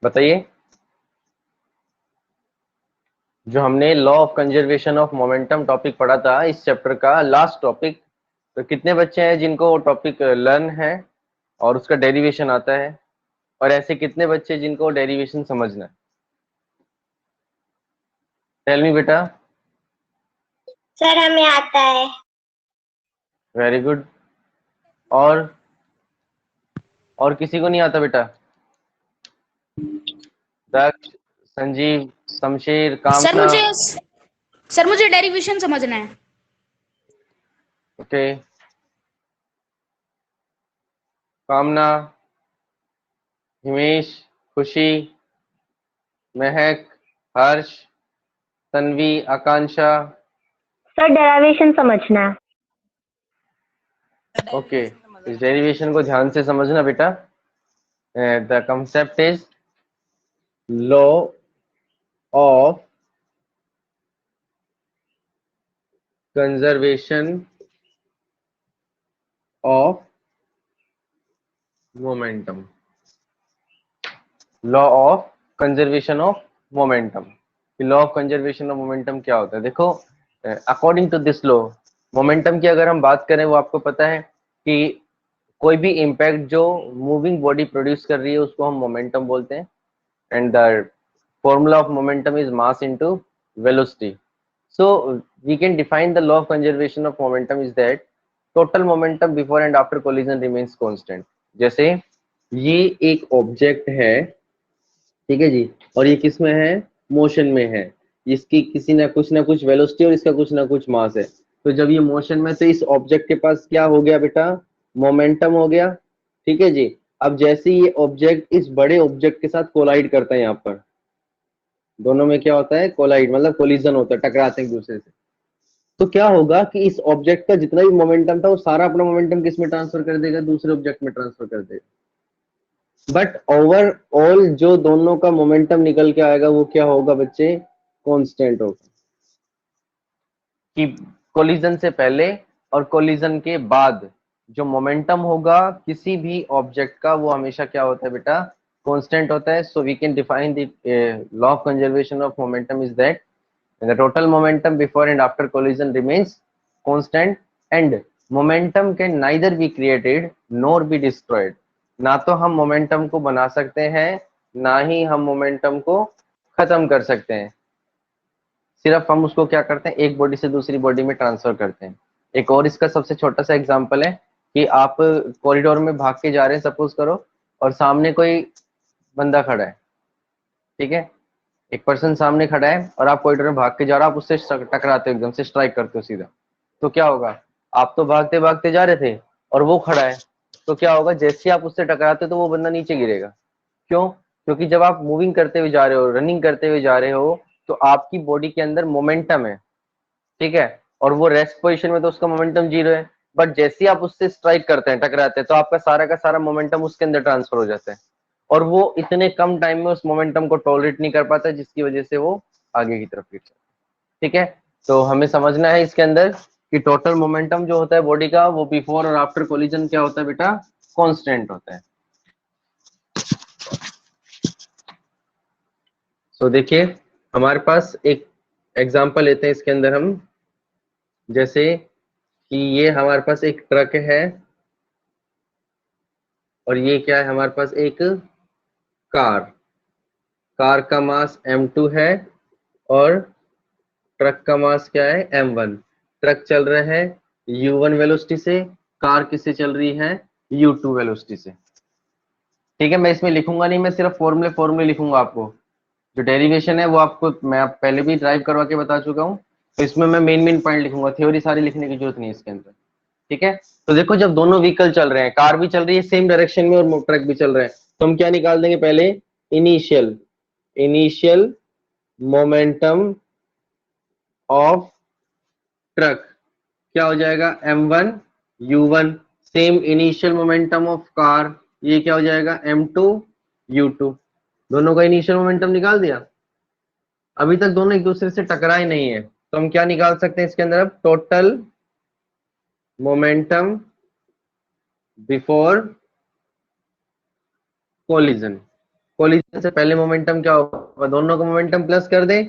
बताइए। जो हमने law of conservation of momentum topic पढ़ा था, इस चैप्टर का लास्ट टॉपिक, तो कितने बच्चे हैं जिनको वो टॉपिक लर्न है और उसका डेरिवेशन आता है, और ऐसे कितने बच्चे जिनको डेरिवेशन समझना है? टेल मी बेटा। सर हमें आता है। Very good. और किसी को नहीं आता बेटा? दक्ष, संजीव, शमशेर, सर कामना। मुझे सर मुझे डेरिवेशन समझना है। ओके, कामना, हिमेश, खुशी, महक, हर्ष, तन्वी, आकांक्षा। सर डेरिवेशन समझना है। ओके, इस डेरिवेशन को ध्यान से समझना बेटा। The concept is law of conservation of momentum. Law of conservation of momentum. Law of conservation of momentum क्या होता है? देखो, according to this law, momentum की अगर हम बात करें, वो आपको पता है कि कोई भी इम्पैक्ट जो मूविंग बॉडी प्रोड्यूस कर रही है उसको हम मोमेंटम बोलते हैं। And the formula of momentum is mass into velocity. So we can define the law of conservation of momentum is that total momentum before and after collision remains constant. जैसे ये एक ऑब्जेक्ट है, ठीक है जी, और ये किस में है? मोशन में है। इसकी किसी ना कुछ वेलोसिटी और इसका कुछ ना कुछ मास है। तो जब ये मोशन में, तो इस ऑब्जेक्ट के पास क्या हो गया बेटा? मोमेंटम हो गया। ठीक है जी। अब जैसे ये ऑब्जेक्ट इस बड़े ऑब्जेक्ट के साथ कोलाइड करता है, यहाँ पर दोनों में क्या होता है? कोलाइड, मतलब कोलिजन होता है, टकराते हैं एक दूसरे से। तो क्या होगा कि इस ऑब्जेक्ट का जितना भी मोमेंटम था वो सारा अपना मोमेंटम किस में ट्रांसफर कर देगा? दूसरे ऑब्जेक्ट में ट्रांसफर कर देगा। बट ओवरऑल जो दोनों का मोमेंटम निकल के आएगा वो क्या होगा बच्चे? कांस्टेंट होगा। कि कोलिजन से पहले और कोलिजन के बाद जो मोमेंटम होगा किसी भी ऑब्जेक्ट का, वो हमेशा क्या होता है बेटा? कांस्टेंट होता है। So we can define the law of conservation of momentum is that the total momentum before and after collision remains constant, and momentum can neither be created nor be destroyed. ना तो हम momentum को बना सकते हैं, ना ही हम momentum को खत्म कर सकते हैं। सिर्फ हम उसको क्या करते हैं? एक बॉडी से दूसरी बॉडी में ट्रांसफर करते हैं। एक और इसका सबसे छोटा सा एग्जांपल है कि आप कॉरिडोर में भाग के जा रहे हैं, सपोज करो, और सामने कोई बंदा खड़ा है, ठीक है, एक पर्सन सामने खड़ा है और आप कॉरिडोर में भाग के जा रहे हो, आप उससे टकराते हो, एकदम से स्ट्राइक करते हो सीधा। तो क्या होगा? आप तो भागते भागते जा रहे थे और वो खड़ा है, तो क्या होगा? जैसे ही आप उससे टकराते हो तो वो बंदा नीचे गिरेगा। क्यों? क्योंकि जब आप मूविंग करते हुए जा रहे हो, रनिंग करते हुए जा रहे हो, तो आपकी बॉडी के अंदर मोमेंटम है, ठीक है, और वो रेस्ट पोजिशन में तो उसका मोमेंटम जीरो है। बट जैसे ही आप उससे स्ट्राइक करते हैं, टकराते हैं, तो आपका सारा का सारा मोमेंटम उसके अंदर ट्रांसफर हो जाता है, और वो इतने कम टाइम में उस मोमेंटम को टॉलरेट नहीं कर पाता, जिसकी वजह से वो आगे की तरफ गिर जाता है। ठीक है, तो हमें समझना है इसके अंदर कि टोटल मोमेंटम जो होता है बॉडी का, वो बिफोर और आफ्टर कोलिजन क्या होता है बेटा? कांस्टेंट होता है। तो देखिए, हमारे पास एक एग्जांपल लेते हैं इसके अंदर हम, जैसे कि ये हमारे पास एक ट्रक है, और ये क्या है? हमारे पास एक कार। कार का मास m2 है और ट्रक का मास क्या है? m1। ट्रक चल रहा है u1 वेलोसिटी से, कार किससे चल रही है? u2 वेलोसिटी से। ठीक है, मैं इसमें लिखूंगा नहीं, मैं सिर्फ फॉर्मूले लिखूंगा। आपको जो डेरिवेशन है वो आपको मैं पहले भी ड्राइव करवा के बता चुका हूँ, तो इसमें मैं मेन पॉइंट लिखूंगा, थ्योरी सारी लिखने की जरूरत नहीं है इसके अंदर। ठीक है, तो देखो, जब दोनों व्हीकल चल रहे हैं, कार भी चल रही है सेम डायरेक्शन में और ट्रक भी चल रहे हैं, तो हम क्या निकाल देंगे? पहले इनिशियल मोमेंटम ऑफ ट्रक क्या हो जाएगा? m1 u1। Same initial momentum of car, ये क्या हो जाएगा? m2 u2। दोनों का इनिशियल मोमेंटम निकाल दिया। अभी तक दोनों एक दूसरे से टकराए नहीं है, तो हम क्या निकाल सकते हैं इसके अंदर? अब total momentum before collision. Collision से पहले मोमेंटम क्या होगा, दोनों का मोमेंटम प्लस कर दे,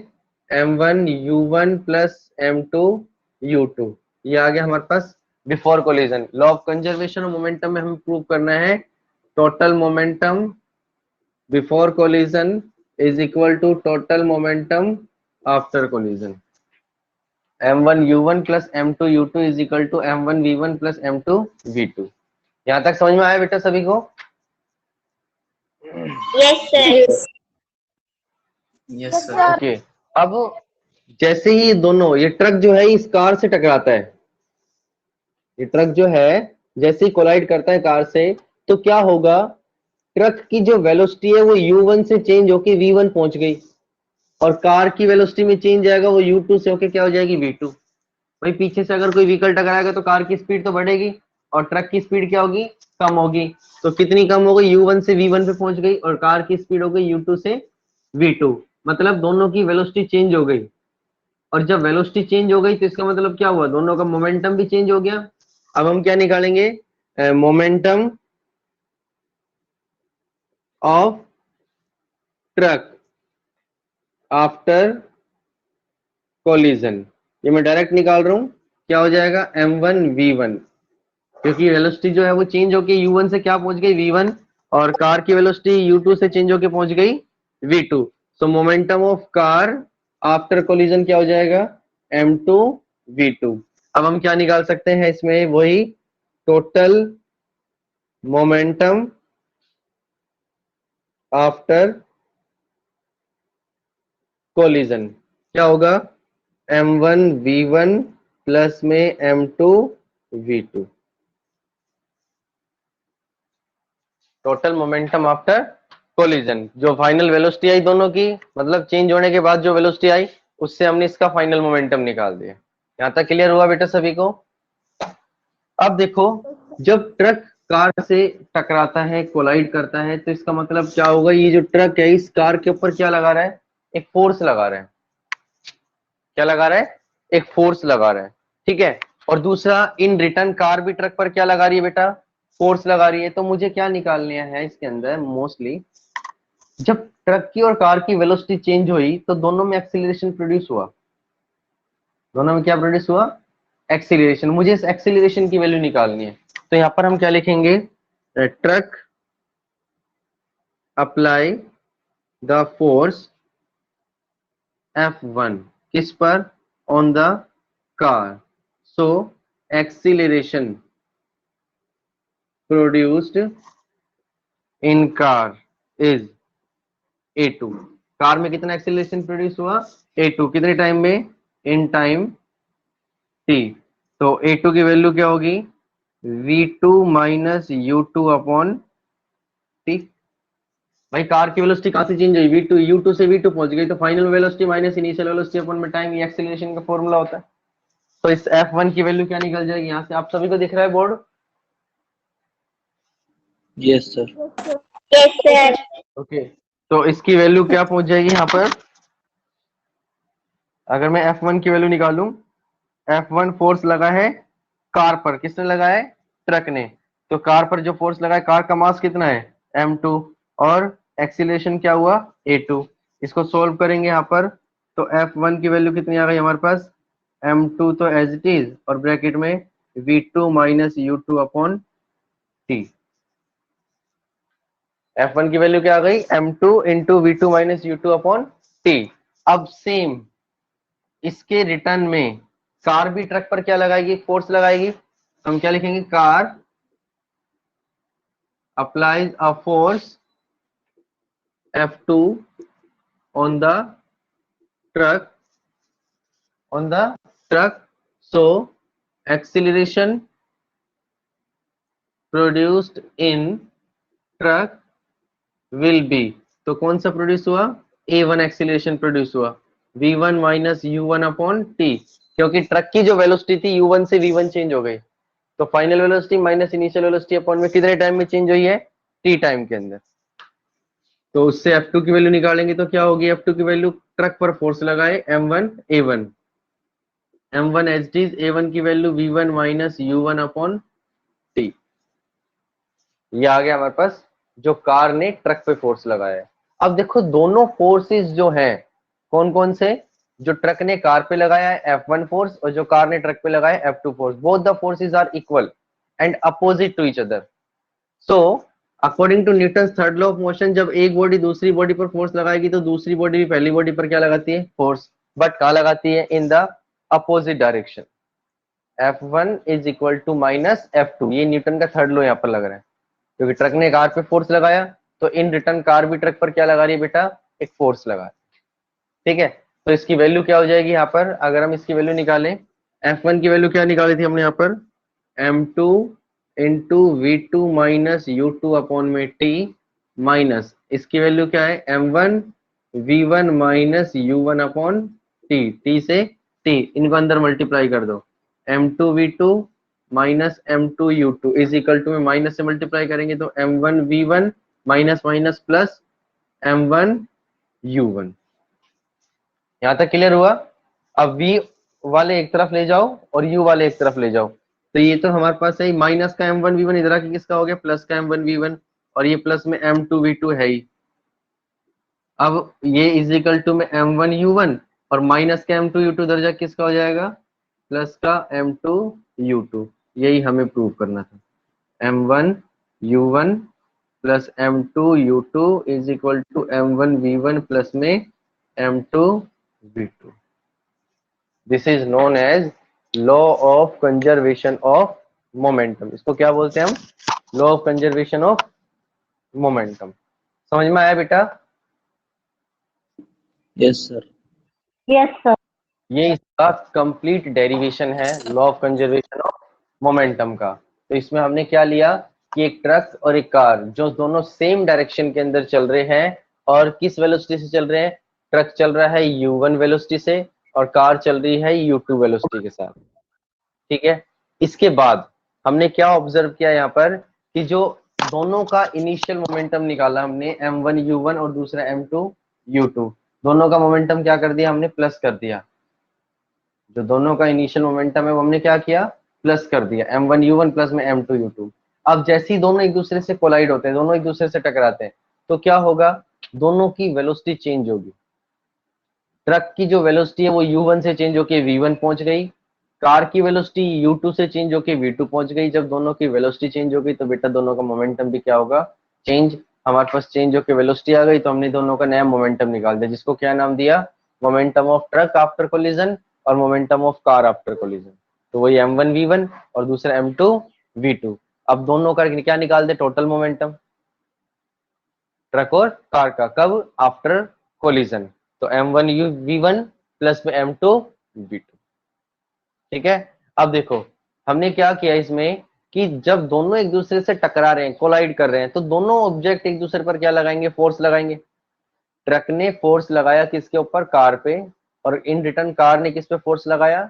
m1 u1 plus m2 u2, ये आ गया हमारे पास before collision. Law of conservation of momentum में हमें प्रूव करना है total momentum before collision is equal to total momentum after collision. m1 u1 plus m2 u2 is equal to m1 v1 plus m2 v2। यहाँ तक समझ में आया बेटा सभी को? Yes sir. Yes sir. Okay, अब जैसे ही दोनों, ये ट्रक जो है इस कार से टकराता है, ये ट्रक जो है जैसे ही कोलाइड करता है कार से, तो क्या होगा, ट्रक की जो वेलोसिटी है वो u1 से चेंज होके v1 पहुंच गई, और कार की वेलोसिटी में चेंज आएगा, वो u2 से होके क्या हो जाएगी, v2। भाई पीछे से अगर कोई व्हीकल टकराएगा तो कार की स्पीड तो बढ़ेगी और ट्रक की स्पीड क्या होगी, कम होगी। तो कितनी कम हो गई, u1 से v1 पे पहुंच गई, और कार की स्पीड हो गई u2 से v2, मतलब दोनों की वेलोसिटी चेंज हो गई। और जब वेलोसिटी चेंज हो गई तो इसका मतलब क्या हुआ, दोनों का मोमेंटम भी चेंज हो गया। अब हम क्या निकालेंगे, momentum of truck after collision, ये मैं डायरेक्ट निकाल रहा हूं, क्या हो जाएगा m1 v1, क्योंकि वेलोसिटी जो है वो चेंज होके u1 से क्या पहुंच गई, v1, और कार की वेलोसिटी u2 से चेंज होके पहुंच गई v2। So momentum of car after collision क्या हो जाएगा, m2 v2। अब हम क्या निकाल सकते हैं इसमें, वही टोटल मोमेंटम आफ्टर कोलिजन, क्या होगा, m1 v1 प्लस में m2 v2, total momentum after collision. जो फाइनल वेलोसिटी आई दोनों की, मतलब चेंज होने के बाद जो वेलोसिटी आई, उससे हमने इसका फाइनल मोमेंटम निकाल दिया। यहां तक क्लियर हुआ बेटा सभी को? अब देखो, जब ट्रक कार से टकराता है, कोलाइड करता है, तो इसका मतलब क्या होगा, ये जो ट्रक है इस कार के ऊपर क्या लगा रहा है, एक फोर्स लगा रहा है। क्या लगा रहा है, एक फोर्स लगा रहा है, ठीक है। और दूसरा, इन रिटर्न कार भी ट्रक पर क्या लगा रही है बेटा, फोर्स लगा रही है। तो मुझे क्या निकालने है इसके अंदर, मोस्टली जब ट्रक की और कार की वेलोसिटी चेंज हुई तो दोनों में एक्सीलरेशन प्रोड्यूस हुआ, दोनों में क्या प्रोड्यूस हुआ, एक्सीलरेशन। मुझे इस एक्सीलरेशन की वैल्यू निकालनी है, तो यहां पर हम क्या लिखेंगे, truck apply the force F1 किस पर, on the car, so acceleration produced in car is A2। Car में कितना एक्सीलरेशन प्रोड्यूस हुआ, A2, कितने टाइम में, इन टाइम t। तो A2 की वैल्यू क्या होगी, V2 minus U2 upon t। भाई कार की वेलोसिटी कहां से चेंज हुई, V2, U2 से V2 पहुंच गई, तो final velocity minus initial velocity upon में टाइम, ये एक्सीलरेशन का फॉर्मूला होता है। तो इस F1 की वैल्यू क्या निकल जाएगी यहां से, आप सभी को दिख रहा है board? Yes sir. Yes sir. Okay, तो इसकी वैल्यू क्या पहुंच जाएगी यहाँ पर, अगर मैं F1 की वैल्यू निकालूं, F1 फोर्स लगा है कार पर, किसने लगाया है, ट्रक ने। तो कार पर जो फोर्स लगा है, कार का मास कितना है, m2, और एक्सीलरेशन क्या हुआ, A2। इसको सोल्व करेंगे यहाँ पर, तो F1 की वैल्यू कितनी आ गई हमारे पास, m2 तो एज इट इज, और ब्रैकेट में V2 minus U2 upon t। F1 की वैल्यू क्या आ गई, m2 into V2 minus U2 upon t। अब सेम इसके रिटर्न में कार भी ट्रक पर क्या लगाएगी, फोर्स लगाएगी। हम क्या लिखेंगे, car applies a force F2 on the truck, so acceleration produced in truck will be, तो कौन सा प्रोड्यूस हुआ, A1 एक्सीलरेशन प्रोड्यूस हुआ, V1 minus U1 upon t, क्योंकि ट्रक की जो वेलोसिटी थी U1 से V1 चेंज हो गई, तो final velocity minus initial velocity upon में कितने टाइम में चेंज हुई है, t टाइम के अंदर। तो उससे F2 की वैल्यू निकालेंगे तो क्या होगी, F2 की वैल्यू, ट्रक पर फोर्स लगाए M1 A1, M1 as it is, A1 की value V1 minus U1 upon t। ये आ गया हमारे पास जो कार ने ट्रक पे फोर्स लगाया है। अब देखो दोनों फोर्सेस जो हैं कौन कौन से, जो ट्रक ने कार पे लगाया है F1 फोर्स और जो कार ने ट्रक पे लगाया है F2 force, both the forces are equal and opposite to each other. So according to Newton third law of motion, जब एक बॉडी दूसरी बॉडी पर फोर्स लगाएगी तो दूसरी बॉडी भी पहली बॉडी पर क्या लगाती है, फोर्स, बट कहाँ लगाती है, in the opposite direction. F1 is equal to minus F2, ये न्यूटन का थर्ड लॉ यहाँ पर लग रहा है, क्योंकि ट्रक ने कार पे फोर्स लगाया तो इन रिटर्न कार भी ट्रक पर क्या लगा रही है बेटा, एक फोर्स लगा रही है। ठीक है, तो इसकी वैल्यू क्या हो जाएगी यहाँ पर, अगर हम इसकी वैल्यू निकालें, F1 की वैल्यू क्या निकाली थी हमने यहाँ पर, M2 into V2 minus U2 upon में T, माइनस इसकी वैल्यू क्या है, M1 V1 minus U1 upon T, T से T, इनको अंदर मल्टीप्लाई कर दो, M2 V2 minus M2 U2 is equal to में माइनस से मल्टीप्लाई करेंगे तो M1 V1 minus minus plus M1 U1। यहाँ तक क्लियर हुआ। अब V वाले एक तरफ ले जाओ और U वाले एक तरफ ले जाओ, तो ये तो हमारे पास है माइनस का M1 V1, इधर आके किसका हो गया, प्लस का M1 V1, और ये प्लस में M2 V2 है ही। अब ये इज इक्वल टू में M1 U1 और माइनस का M2 U2 इधर जाके किसका हो जाएगा, प्लस का M2 U2। यही हमें प्रूव करना था, M1 U1 plus M2 U2 is equal to M1 V1 plus में M2 V2। This is known as law of conservation of momentum. इसको क्या बोलते हैं हम, law of conservation of momentum. समझ में आया बेटा? Yes sir. Yes, sir. ये इसका कंप्लीट डेरिवेशन है law of conservation of momentum का। तो इसमें हमने क्या लिया कि एक ट्रक और एक कार जो दोनों सेम डायरेक्शन के अंदर चल रहे हैं, और किस वेलोसिटी से चल रहे हैं, ट्रक चल रहा है U1 वेलोसिटी से और कार चल रही है U2 वेलोसिटी के साथ। ठीक है, इसके बाद हमने क्या ऑब्जर्व किया यहाँ पर कि जो दोनों का इनिशियल मोमेंटम निकाला हमने, M1 U1 और दूसरा M2 U2, दोनों का मोमेंटम क्या कर दिया हमने, प्लस कर दिया। जो दोनों का इनिशियल मोमेंटम है वो हमने क्या किया, प्लस कर दिया, M1 U1 प्लस में M2 U2। अब जैसे ही दोनों एक दूसरे से कोलाइड होते हैं, दोनों एक दूसरे से टकराते हैं, तो क्या होगा, दोनों की वेलोसिटी चेंज होगी। ट्रक की जो वेलोसिटी है वो U1 से चेंज होके V1 पहुंच गई, कार की वेलोसिटी U2 से चेंज होके V2 पहुंच गई। जब दोनों की वेलोसिटी चेंज हो गई तो बेटा दोनों का मोमेंटम भी क्या होगा, चेंज। हमारे पास चेंज होके वेलोसिटी आ गई तो हमने दोनों का नया मोमेंटम निकाल दिया, जिसको क्या नाम दिया, momentum of truck after collision और momentum of car after collision. तो वही M1 V1 और दूसरा M2 V2। अब दोनों का क्या निकाल दे, टोटल मोमेंटम ट्रक और कार का, कब, आफ्टर कोलिजन। तो M1 V1 प्लस में M2 V2। ठीक है, अब देखो हमने क्या किया इसमें कि जब दोनों एक दूसरे से टकरा रहे हैं, कोलाइड कर रहे हैं, तो दोनों ऑब्जेक्ट एक दूसरे पर क्या लगाएंगे, फोर्स लगाएंगे। ट्रक ने फोर्स लगाया किसके ऊपर, कार पे, और इन रिटर्न कार ने किस पे फोर्स लगाया,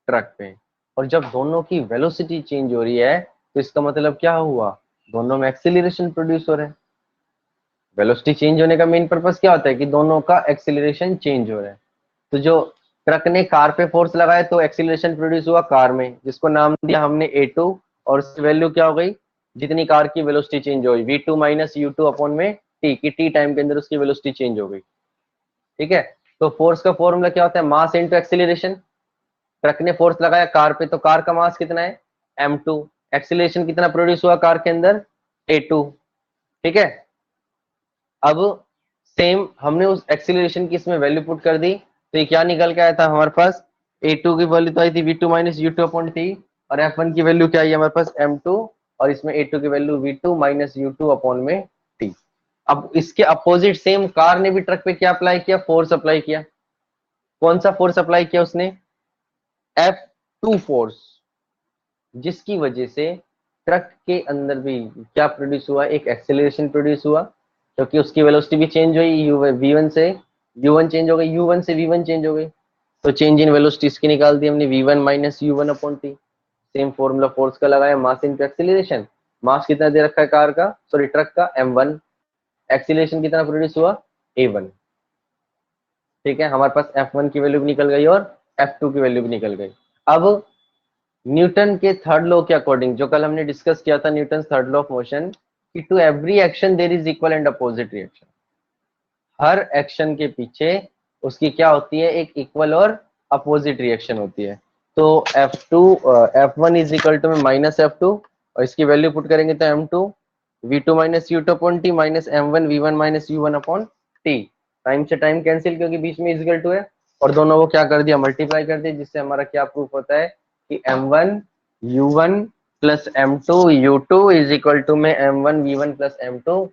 ट्रक पे। और जब दोनों की वेलोसिटी चेंज हो रही है तो इसका मतलब क्या हुआ, दोनों में एक्सीलरेशन प्रोड्यूस हो रहे हैं। वेलोसिटी चेंज होने का मेन पर्पस क्या होता है कि दोनों का एक्सीलरेशन चेंज हो रहा है। तो जो ट्रक ने कार पे फोर्स लगाया तो एक्सीलरेशन प्रोड्यूस हुआ कार में, जिसको नाम दिया हमने A2, और उसकी वैल्यू क्या हो गई, जितनी कार की वेलोसिटी चेंज हो गई V2 माइनस U2 अपॉन में T, की T टाइम के अंदर उसकी वेलोसिटी चेंज हो गई। ठीक है, तो फोर्स का फॉर्मूला क्या होता है, मास इनटू एक्सीलरेशन। ट्रक ने फोर्स लगाया कार पे तो कार का मास कितना है, M2, एक्सीलरेशन कितना प्रोड्यूस हुआ कार के अंदर, A2। ठीक है, अब सेम हमने उस एक्सीलरेशन की इसमें वैल्यू पुट कर दी, तो ये क्या निकल के आया था हमारे पास, A2 की वैल्यू तो आई थी V2 minus U2 upon T, और F1 की वैल्यू क्या आई हमारे पास, M2, और इसमें A2 की value V2 minus U2 upon में T। अब इसके अपोजिट सेम कार ने भी ट्रक पे क्या अप्लाई किया, फोर्स अप्लाई किया। कौन सा फोर्स अप्लाई किया उसने, F2 फोर्स, जिसकी वजह से ट्रक के अंदर भी क्या प्रोड्यूस हुआ, एक एक्सेलरेशन प्रोड्यूस हुआ, क्योंकि उसकी वेलोसिटी भी चेंज हुई, V1 से U1 चेंज हो गई, U1 से V1 चेंज हो गई, तो चेंज इन वेलोसिटी इसकी निकाल दी हमने, V1 minus U1 upon T। Same formula force का लगाया, मास इनटू एक्सेलरेशन। मास कितना दे रखा है कार का, सॉरी ट्रक का, M1, एक्सेलरेशन कितना प्रोड्यूस हुआ, A1। ठीक है, हमारे पास F1 की वैल्यू भी निकल गई और F2 की वैल्यू भी निकल गई। अब न्यूटन के थर्ड लॉ के अकॉर्डिंग, जो कल हमने डिस्कस किया था, Newton third law of motion, कि to every action there is equal and opposite reaction. हर एक्शन के पीछे उसकी क्या होती है, एक इक्वल और अपोजिट रिएक्शन होती है। तो F2 F1 is equal to में माइनस F2 और इसकी वैल्यू पुट करेंगे तो M2 V2 minus U2 upon T minus M1 V1 minus U1 upon T। Time से टाइम कैंसिल क्योंकि बीच में इज इक्वल टू है, और दोनों को क्या कर दिया, मल्टीप्लाई कर दिया, जिससे हमारा क्या प्रूफ होता है कि M1 U1 plus M2 U2 is equal to में M1 V1 प्लस M2।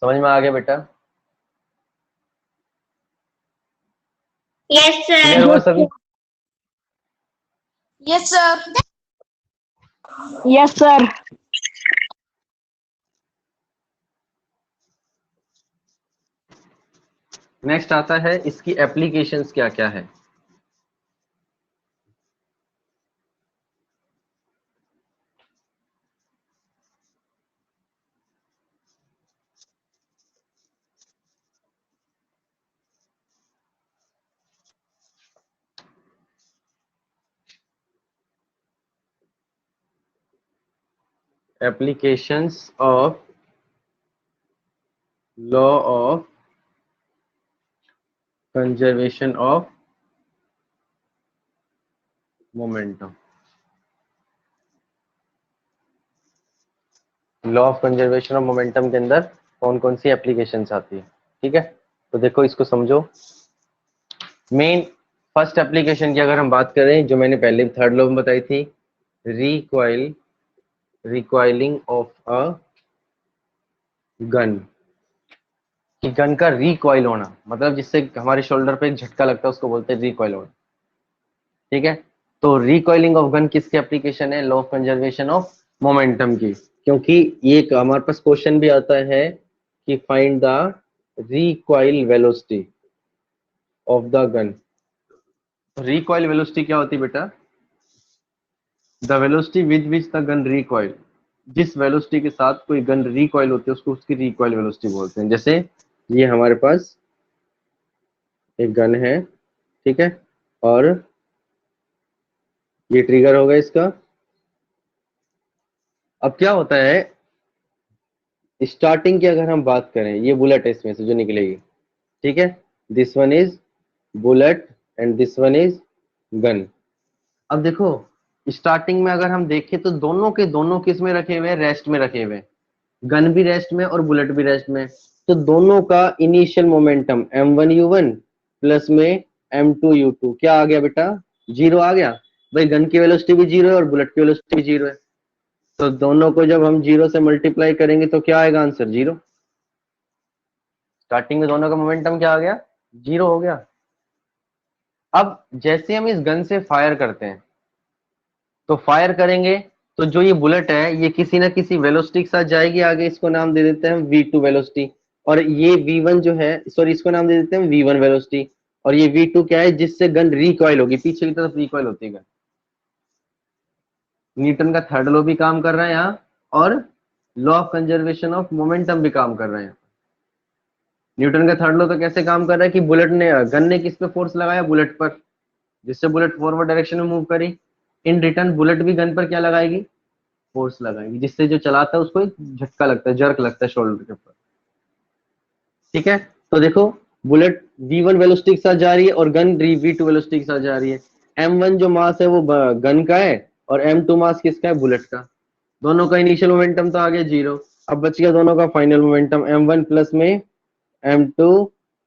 समझ में आ गया बेटा? Yes, clear sir. हुआ सभी? Yes sir. Yes, sir. Next आता है इसकी एप्लीकेशंस क्या क्या है। Applications of law of conservation of momentum. Law of conservation of momentum के अंदर कौन कौन सी एप्लीकेशंस आती है, ठीक है? तो देखो इसको समझो। मेन फर्स्ट एप्लीकेशन की अगर हम बात करें, जो मैंने पहले थर्ड लॉ में बताई थी, रिकॉइलिंग ऑफ अ गन, कि गन का रिकॉइल होना, मतलब जिससे हमारे शोल्डर पे एक झटका लगता है उसको बोलते हैं रिकॉइल होना, ठीक है? तो रिकॉइलिंग ऑफ गन किसके एप्लीकेशन है? Law of conservation of momentum की। क्योंकि ये हमारे पास क्वेश्चन भी आता है कि find the recoil velocity of the gun. Recoil velocity क्या होती है बेटा? The velocity with which the gun recoil, जिस वेलोसिटी के साथ कोई गन रिकॉइल होती है उसको उसकी रिकॉइल वेलोसिटी बोलते हैं। जैसे ये हमारे पास एक गन है, ठीक है, और ये ट्रिगर होगा इसका। अब क्या होता है, स्टार्टिंग की अगर हम बात करें, ये बुलेट है इसमें से जो निकलेगी, ठीक है, this one is bullet and this one is gun. अब देखो स्टार्टिंग में अगर हम देखें तो दोनों के दोनों किस में रखे हुए हैं? रेस्ट में रखे हुए हैं। गन भी रेस्ट में और बुलेट भी रेस्ट में। तो दोनों का इनिशियल मोमेंटम m1u1 प्लस में m2u2 क्या आ गया बेटा? जीरो आ गया। भाई गन की वेलोसिटी भी जीरो है और बुलेट की वेलोसिटी भी जीरो है, तो दोनों को जब हम जीरो से मल्टीप्लाई करेंगे तो क्या आएगा आंसर? जीरो। स्टार्टिंग में दोनों का मोमेंटम क्या आ गया? जीरो हो गया। अब जैसे हम इस गन से फायर करते हैं, तो फायर करेंगे तो जो ये बुलेट है ये किसी ना किसी वेलोसिटी के साथ जाएगी आगे, इसको नाम दे देते हैं v2 वेलोसिटी। और ये v1 जो है, सॉरी इसको नाम दे देते हैं v1 वेलोसिटी। और ये v2 क्या है? जिससे गन रिकॉइल होगी, पीछे की तरफ रिकॉइल होती है गन। न्यूटन का थर्ड लॉ भी काम कर रहा है यहाँ, और law of conservation of momentum भी काम कर रहे हैं। न्यूटन का थर्ड लॉ तो कैसे काम कर रहा है कि बुलेट ने, गन ने किस पे फोर्स लगाया? बुलेट पर, जिससे बुलेट फॉरवर्ड डायरेक्शन में मूव करी। इन रिटर्न बुलेट भी गन पर क्या लगाएगी? फोर्स लगाएगी, जिससे जो चलाता है उसको एक झटका लगता है, जर्क लगता है शोल्डर के ऊपर, ठीक है? तो देखो बुलेट v1 वेलोसिटी के साथ जा रही है और गन v2 वेलोसिटी के साथ जा रही है। m1 जो मास है वो गन का है और m2 मास किसका है? बुलेट का। दोनों का इनिशियल मोमेंटम तो आ गया जीरो। अब बच गया दोनों का फाइनल मोमेंटम m1 प्लस में m2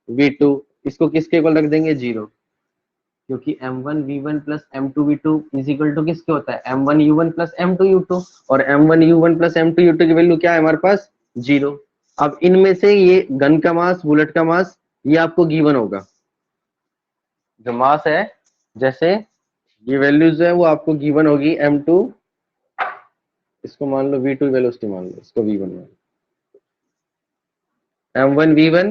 v2, इसको किसके इक्वल रख देंगे? जीरो। क्योंकि m1 v1 plus m2 v2 is equal to किसके होता है? m1 u1 plus m2 u2, और m1 u1 plus m2 u2 की वैल्यू क्या है हमारे पास? जीरो। अब इनमें से ये गन का मास, बुलेट का मास, ये आपको गिवन होगा। जो मास है, जैसे ये वैल्यूज है वो आपको गिवन होगी। m2 इसको मान लो v2 वेलोसिटी मान लो, इसको v1 मान लो, m1 v1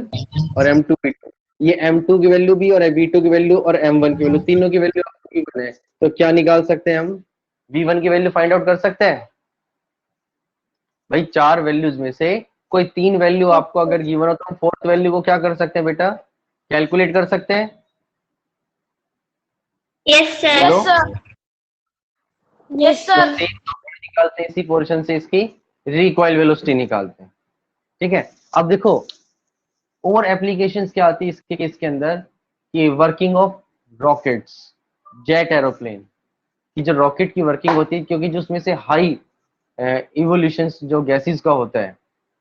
और m2 v2। ये m2 की वैल्यू भी और v2 की वैल्यू और m1 की वैल्यू, तीनों की वैल्यू आपको गिवन है। तो क्या निकाल सकते हैं हम? v1 की वैल्यू फाइंड आउट कर सकते हैं। भाई चार वैल्यूज में से कोई तीन वैल्यू आपको अगर गिवन हो तो हम फोर्थ वैल्यू को क्या कर सकते हैं बेटा? कैलकुलेट कर सकते हैं। Yes, sir. बोलो। यस तो सर। सेम निकालते हैं, इसी पोर्शन से इसकी रिकॉइल वेलोसिटी निकालते हैं, ठीक है? अब देखो और एप्लीकेशंस क्या आती है इसके केस के अंदर कि working of rockets, jet aeroplane की जो रॉकेट की वर्किंग होती है, क्योंकि जो उसमें से हाई इवोल्यूशन जो गैसेस का होता है,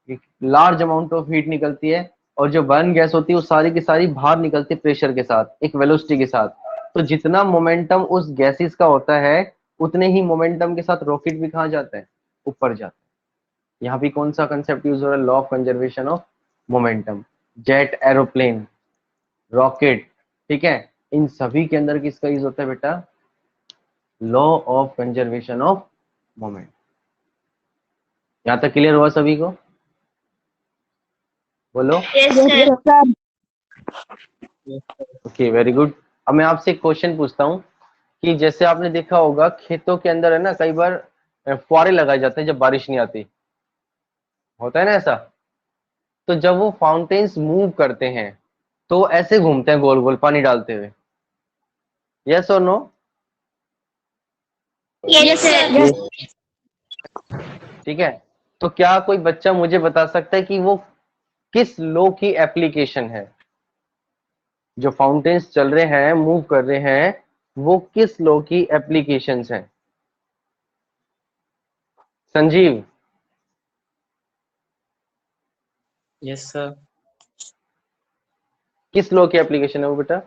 एक लार्ज अमाउंट ऑफ हीट निकलती है और जो बर्न गैस होती है वो सारी की सारी बाहर निकलती है प्रेशर के साथ, एक वेलोसिटी के साथ। तो जितना मोमेंटम उस गैसेस का होता है उतने ही मोमेंटम के साथ रॉकेट भी कहाँ जाता है, ऊपर जाता है। यहाँ भी कौन सा कंसेप्ट यूज हो रहा है, law of conservation of momentum. Jet aeroplane, rocket, ठीक है, इन सभी के अंदर किसका यूज होता है बेटा, law of conservation of moment. यहां तक क्लियर हुआ सभी को, बोलो। Yes, sir. Okay, very good. अब मैं आपसे एक क्वेश्चन पूछता हूँ कि जैसे आपने देखा होगा खेतों के अंदर है ना, कई बार फुहारे लगाए जाते हैं जब बारिश नहीं आती, होता है ना ऐसा। तो जब वो फाउंटेन्स मूव करते हैं तो ऐसे घूमते हैं गोल गोल पानी डालते हुए, यस और नो? Yes, sir. ठीक है, तो क्या कोई बच्चा मुझे बता सकता है कि वो किस लॉ की एप्लीकेशन है? जो फाउंटेन्स चल रहे हैं, मूव कर रहे हैं, वो किस लॉ की एप्लीकेशंस हैं? Sanjeev, yes sir. किस लॉ की एप्लीकेशन है वो बेटा?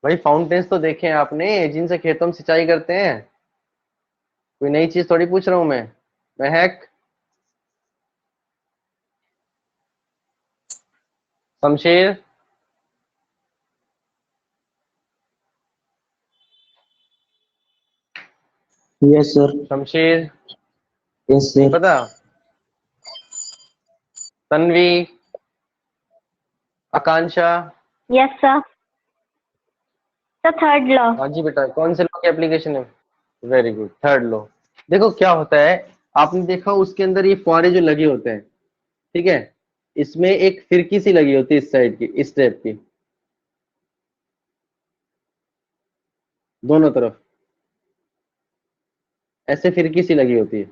भाई फाउंटेन्स तो देखे हैं आपने जिनसे खेतों में सिंचाई करते हैं, कोई नई चीज थोड़ी पूछ रहा हूं मैं। महक, Shamsher, yes sir. Shamsher yes नहीं सर। पता? तन्वी, आकांक्षा? Yes, sir. The third law. हाँ जी बेटा, कौन से लॉ की एप्लीकेशन है? Very good, third law. देखो क्या होता है, आपने देखा उसके अंदर ये फुहारे जो लगे होते हैं, ठीक है, इसमें एक फिरकी सी लगी होती है इस साइड की, इस टाइप की, दोनों तरफ ऐसे फिरकी सी लगी होती है,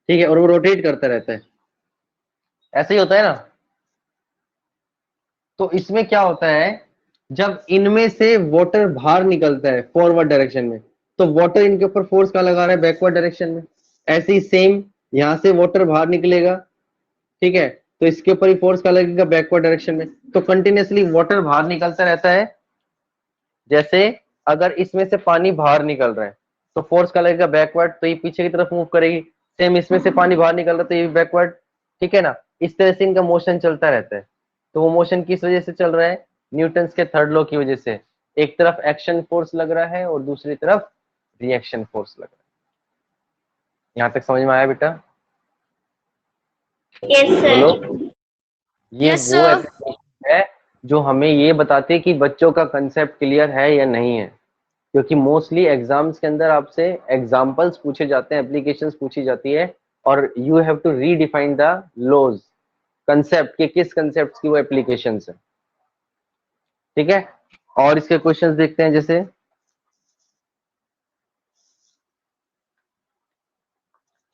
ठीक है, और वो रोटेट करता रहता है, ऐसे ही होता है ना। तो इसमें क्या होता है, जब इनमें से वाटर बाहर निकलता है फॉरवर्ड डायरेक्शन में, तो वाटर इनके ऊपर फोर्स का लगा रहा है बैकवर्ड डायरेक्शन में। ऐसे ही सेम यहां से वाटर बाहर निकलेगा, ठीक है, तो इसके ऊपर ही फोर्स का लगेगा बैकवर्ड डायरेक्शन में। तो कंटिन्यूअसली वाटर बाहर निकलता रहता है। जैसे अगर इसमें से पानी बाहर निकल रहा है तो फोर्स का लगेगा बैकवर्ड, तो ये पीछे की तरफ मूव करेगी। सेम इसमें से पानी बाहर निकल रहा है तो ये भी बैकवर्ड, ठीक है ना। इस तरह से इनका मोशन चलता रहता है। तो वो मोशन किस वजह से चल रहा है, न्यूटन्स के थर्ड लॉ की वजह से। एक तरफ एक्शन फोर्स लग रहा है और दूसरी तरफ रिएक्शन फोर्स लग रहा है। यहां तक समझ में आया बेटा? Yes, बोलो। sir. ये Yes, वो sir. एप्लीकेशन है जो हमें ये बताती है कि बच्चों का कंसेप्ट क्लियर है या नहीं है, क्योंकि मोस्टली एग्जाम्स के अंदर आपसे एग्जाम्पल्स पूछे जाते हैं, एप्लीकेशंस पूछी जाती है, और you have to redefine the laws, concept के किस कंसेप्ट की वो एप्लीकेशंस है, ठीक है। और इसके क्वेश्चंस देखते हैं, जैसे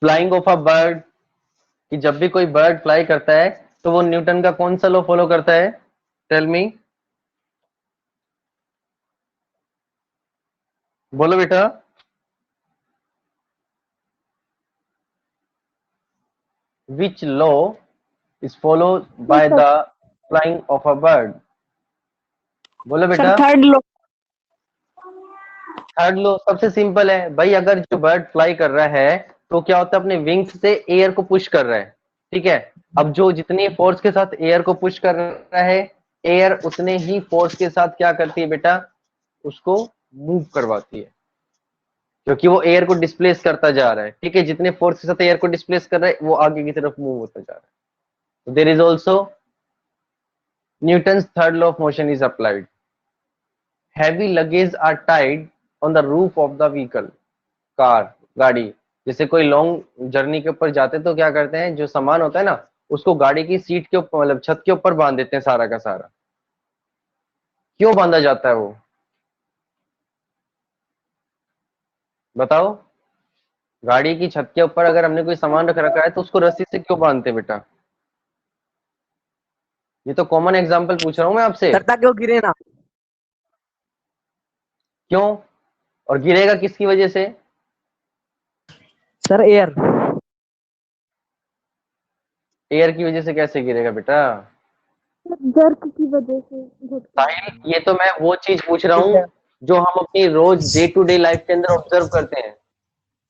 फ्लाइंग ऑफ अ बर्ड, कि जब भी कोई बर्ड फ्लाई करता है तो वो न्यूटन का कौन सा लॉ फॉलो करता है? टेल मी, बोलो बेटा। Which law is followed by the flying of a bird? बोलो बेटा। Third law. थर्ड लॉ सबसे सिंपल है भाई, अगर जो बर्ड फ्लाई कर रहा है तो क्या होता है, अपने विंग्स से एयर को पुश कर रहा है, ठीक है। अब जो जितनी फोर्स के साथ एयर को पुश कर रहा है, एयर उतने ही फोर्स के साथ क्या करती है बेटा, उसको मूव करवाती है, क्योंकि वो एयर को डिस्प्लेस करता जा रहा है, ठीक है। जितने फोर्स के साथ एयर को डिस्प्लेस कर रहा है वो आगे की तरफ मूव होता जा रहा है। There is also Newton's third law of motion is applied. Heavy luggage are tied on the roof of the vehicle, car, गाड़ी। जैसे कोई लॉन्ग जर्नी के ऊपर जाते हैं तो क्या करते हैं, जो सामान होता है ना उसको गाड़ी की सीट के ऊपर, मतलब छत के ऊपर बांध देते हैं सारा का सारा। क्यों बांधा जाता है वो? बताओ, गाड़ी की छत के ऊपर अगर हमने कोई सामान रख रखा है तो उसको रस्सी से क्यों बांधते बेटा? ये तो कॉमन एग्जांपल पूछ रहा हूं मैं आपसे। सर ताकि वो गिरे ना। क्यों? और गिरेगा किसकी वजह से? Sir air. एयर की वजह से कैसे गिरेगा बेटा? जर्क की वजह से साहिल, ये तो मैं वो चीज पूछ रहा हूँ जो हम अपनी रोज डे टू डे लाइफ के अंदर ऑब्जर्व करते हैं।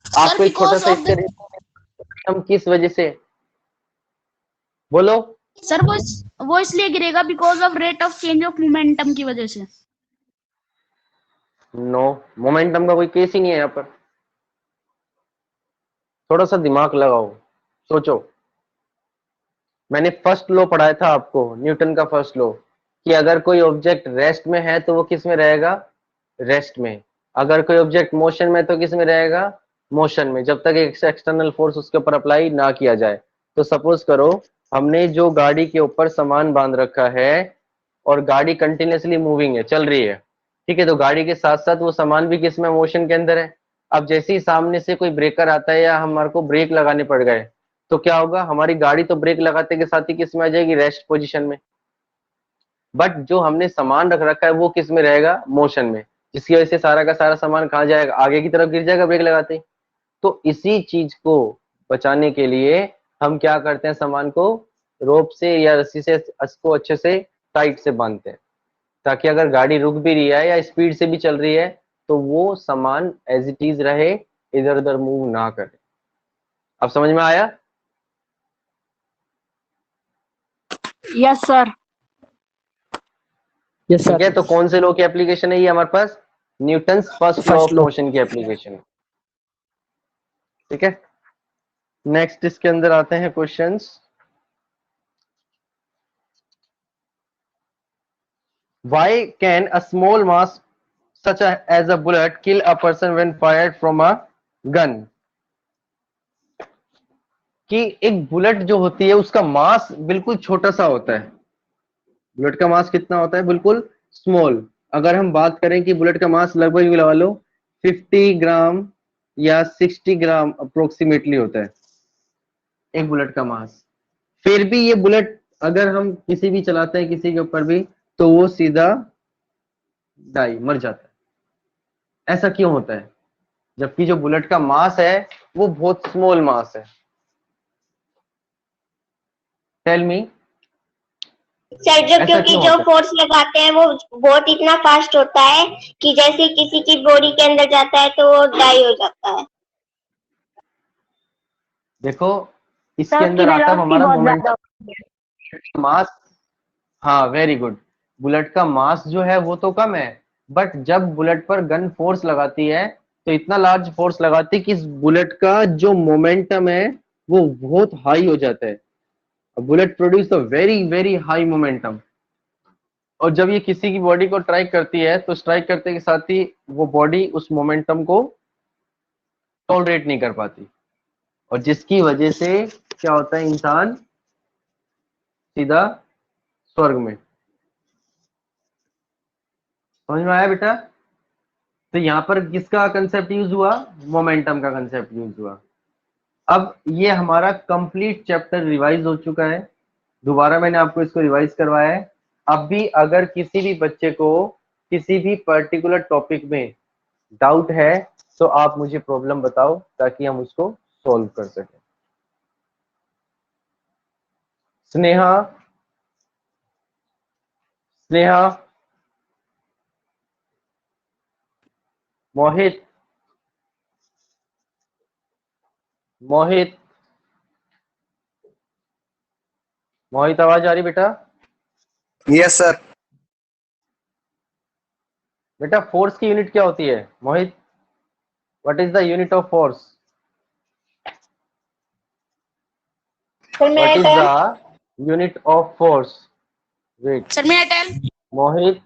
सर आपको एक छोटा बिकॉज सा ऑफ इसका द हम किस वजह से, बोलो। सर वो इसलिए गिरेगा because of rate of change of momentum की वजह से। नो, मोमेंटम का कोई केस ही नहीं है यहाँ पर। थोड़ा सा दिमाग लगाओ, सोचो। मैंने फर्स्ट लॉ पढ़ाया था आपको, न्यूटन का फर्स्ट लॉ, कि अगर कोई ऑब्जेक्ट रेस्ट में है तो वो किस में रहेगा? रेस्ट में। अगर कोई ऑब्जेक्ट मोशन में तो किस में रहेगा? मोशन में, जब तक एक एक्सटर्नल फोर्स उसके ऊपर अप्लाई ना किया जाए। तो सपोज करो हमने जो गाड़ी के ऊपर सामान बांध रखा है और गाड़ी कंटिन्यूअसली मूविंग है, चल रही है, ठीक है, तो गाड़ी के साथ साथ वो सामान भी किस में? मोशन के अंदर है। अब जैसे ही सामने से कोई ब्रेकर आता है या हमारे को ब्रेक लगाने पड़ गए तो क्या होगा? हमारी गाड़ी तो ब्रेक लगाते के साथ ही किस में आ जाएगी? रेस्ट पोजीशन में। बट जो हमने सामान रख रखा है वो किस में रहेगा? मोशन में, जिसकी वजह से सारा का सारा सामान कहाँ जाएगा? आगे की तरफ गिर जाएगा ब्रेक लगाते ही। तो इसी चीज को बचाने के लिए हम क्या करते हैं? सामान को रोप से या रस्सी से इसको अच्छे से टाइट से बांधते हैं, ताकि अगर गाड़ी रुक भी रही है या स्पीड से भी चल रही है तो वो सामान एज इट इज रहे, इधर उधर मूव ना करे। अब समझ में आया? Yes sir. यस ठीक सर। है, तो कौन से लॉ की एप्लीकेशन है ये हमारे पास? Newton's first law first of law. Motion की एप्लीकेशन। ठीक है, नेक्स्ट इसके अंदर आते हैं questions. Why can a small mass such as a bullet kill a person when fired from a gun? कि एक बुलेट जो होती है उसका मास बिल्कुल छोटा सा होता है। बुलेट का मास कितना होता है? बिल्कुल स्मॉल। अगर हम बात करें कि बुलेट का मास लगभग लगा लो 50 ग्राम या 60 ग्राम अप्रोक्सीमेटली होता है एक बुलेट का मास, फिर भी ये बुलेट अगर हम किसी भी चलाते हैं किसी के ऊपर भी तो वो सीधा डाई मर जाता है। ऐसा क्यों होता है जबकि जो बुलेट का मास है वो बहुत स्मॉल मास है? टेल मी, सर जो ऐसा क्योंकि क्यों जो होता है? फोर्स लगाते हैं वो बहुत इतना फास्ट होता है कि जैसे किसी की बॉडी के अंदर जाता है तो वो डाई हो जाता है। देखो, इसके सर उसकी अंदर आता है वेलोसिटी हमारा बहुत ज्यादा मोमेंटम, होती है। मास। हाँ, वेरी गुड। बुलेट का मास जो है वो तो कम है, बट जब बुलेट पर गन फोर्स लगाती है तो इतना लार्ज फोर्स लगाती है कि इस बुलेट का जो मोमेंटम है वो बहुत हाई हो जाता है। Bullet produce a very very high momentum, और जब ये किसी की बॉडी को स्ट्राइक करती है तो स्ट्राइक करते के साथ ही वो बॉडी उस मोमेंटम को टॉलरेट नहीं कर पाती, और जिसकी वजह से क्या होता है? इंसान सीधा स्वर्ग में। समझ में आया बेटा? तो यहाँ पर किसका कंसेप्ट यूज हुआ? मोमेंटम का कंसेप्ट यूज हुआ। अब ये हमारा कंप्लीट चैप्टर रिवाइज हो चुका है, दोबारा मैंने आपको इसको रिवाइज करवाया है। अब भी अगर किसी भी बच्चे को किसी भी पर्टिकुलर टॉपिक में डाउट है तो आप मुझे प्रॉब्लम बताओ ताकि हम उसको सॉल्व कर सकें। स्नेहा, स्नेहा, मोहित, मोहित, मोहित, आवाज आ रही बेटा? Yes sir. बेटा फोर्स की यूनिट क्या होती है Mohit? What is the unit of force? Sir what मेरा is turn. The unit of force? Wait, sir मेरा टेल। मोहित,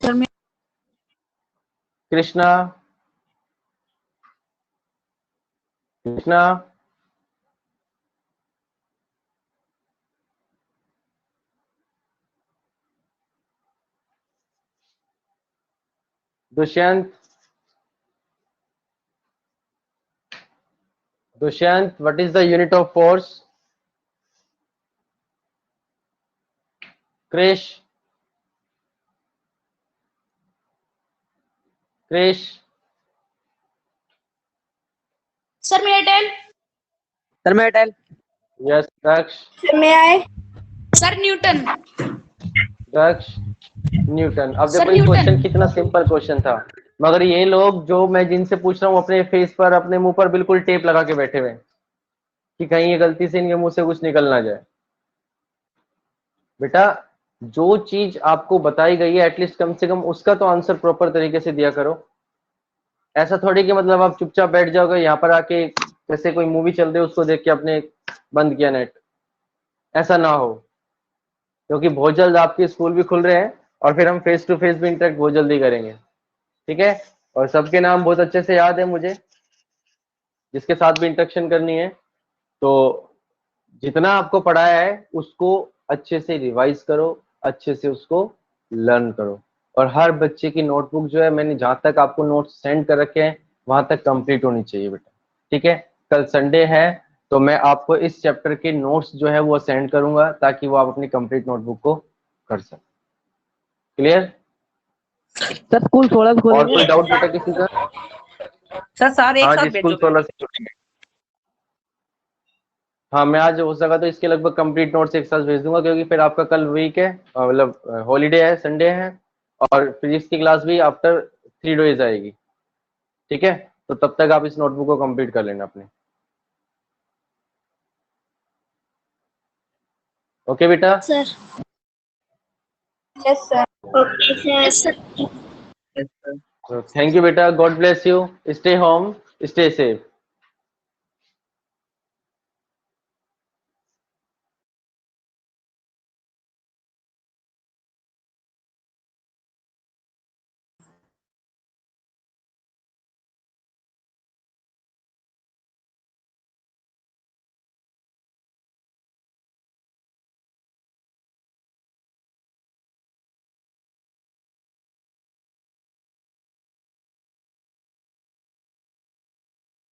सर मैं Krishna, Krishna, Dushyant, Dushyant, what is the unit of force? Krish. Krish. Sir, may I tell? Sir, may I tell? Yes, Daksh. May I? Sir, Newton. दक्ष Newton. अब Sir, देखो ये Newton. Question कितना simple question था, मगर ये लोग जो मैं जिनसे पूछ रहा हूँ अपने फेस पर अपने मुंह पर बिल्कुल टेप लगा के बैठे हुए हैं कि कहीं ये गलती से इनके मुंह से कुछ निकल ना जाए। बेटा जो चीज आपको बताई गई है एटलीस्ट कम से कम उसका तो आंसर प्रॉपर तरीके से दिया करो। ऐसा थोड़ी कि मतलब आप चुपचाप बैठ जाओगे यहाँ पर आके जैसे कोई मूवी चल रही है उसको देख के आपने बंद किया नेट, ऐसा ना हो, क्योंकि बहुत जल्द आपके स्कूल भी खुल रहे हैं और फिर हम फेस टू फेस भी इंटरेक्ट बहुत जल्दी करेंगे, ठीक है। और सबके नाम बहुत अच्छे से याद है मुझे, जिसके साथ भी इंटरेक्शन करनी है। तो जितना आपको पढ़ाया है उसको अच्छे से रिवाइज करो, अच्छे से उसको लर्न करो, और हर बच्चे की नोटबुक जो है मैंने जहां तक आपको नोट्स सेंड कर रखे हैं वहां तक कंप्लीट होनी चाहिए बेटा, ठीक है। कल संडे है तो मैं आपको इस चैप्टर के नोट्स जो है वो सेंड करूंगा ताकि वो आप अपनी कंप्लीट नोटबुक को कर सकें। क्लियर? सर स्कूल 16 से और खोलेंगे। कोई डाउट बेटा किसी का? सर एक हाँ साथ जी, स्कूल भेजोगे? 16 से खुलेंगे। हाँ मैं आज हो सका तो इसके लगभग कंप्लीट नोट्स एक साथ भेज दूंगा, क्योंकि फिर आपका कल वीक है, मतलब हॉलीडे है, संडे है, और फिजिक्स की क्लास भी आफ्टर 3 डेज आएगी, ठीक है। तो तब तक आप इस नोटबुक को कंप्लीट कर लेना अपने। ओके बेटा? Sir. Yes, sir. Okay, sir. Yes, sir. Yes, sir. Thank you बेटा, God bless you, stay home, stay safe.